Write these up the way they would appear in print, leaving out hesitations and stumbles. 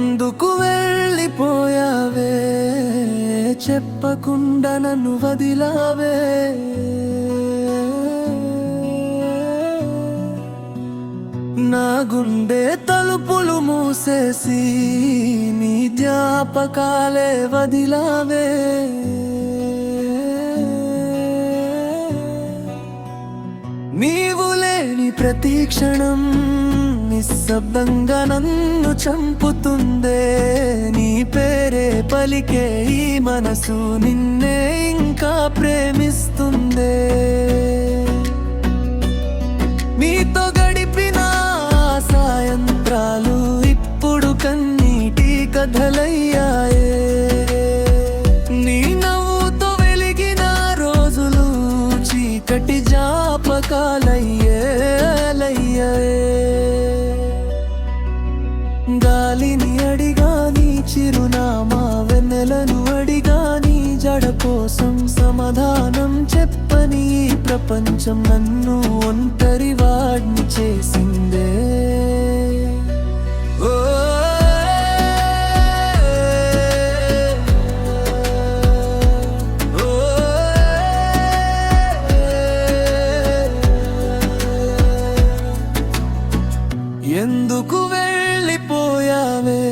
ఎందుకు వెళ్ళిపోయావే, చెప్పకుండా నన్ను వదిలావే. నా గుండె తలుపులు మూసేసి నీ జ్ఞాపకాలే వదిలావే. నీవు లేని ప్రతి క్షణం నిశ్శబ్దంగా నన్ను చంపుతుందే. నీ పేరే పలికే ఈ మనసు నిన్నే ఇంకా ప్రేమిస్తుందే. నీతో గడిపిన సాయంత్రాలు ఇప్పుడు కన్నీటి కథలయ్యాయే. నీ నవ్వుతో వెలిగిన రోజులు చీకటి జ్ఞాపకాలయ్యే. గాలిని అడిగా నీ చిరునామా, వెన్నెలను అడిగా నీ జడ కోసం సమాధానం చెప్పని ఈ ప్రపంచం నన్ను ఒంటరి వాడిని చేసిందే. ఎందుకు వెళ్ళిపోయావే,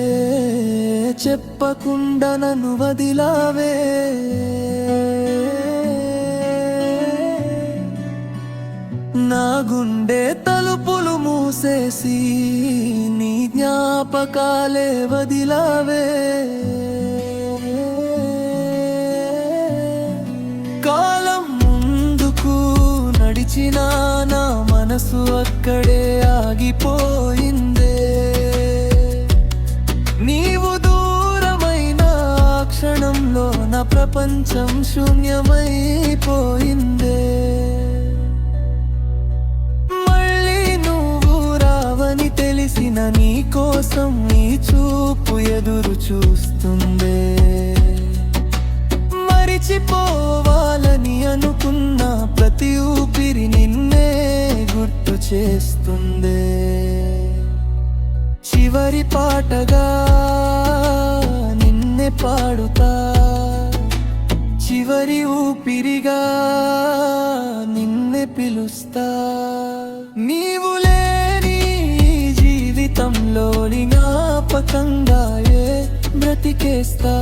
చెప్పకుండా నన్ను వదిలావే. నా గుండె తలుపులు మూసేసి నీ జ్ఞాపకాలే వదిలావే. కాలం ముందుకు నడిచినా నా మనసు అక్కడే ఆగిపోయిందే. నీవు దూరమైన క్షణంలో నా ప్రపంచం శూన్యమైపోయిందే. మళ్ళీ నువ్వు రావని తెలిసిన నీ కోసం నీ చూపు ఎదురు చూస్తుందే. మరిచిపోవాలని అనుకున్న ప్రతి ఊపిరి నిన్నే గుర్తు చేస్తుందే. చివరి పాటగా నిన్నే పాడుతా, చివరి ఊపిరిగా నిన్నే పిలుస్తా. నీవు లేని జీవితంలోని జ్ఞాపకంగా బ్రతికేస్తా.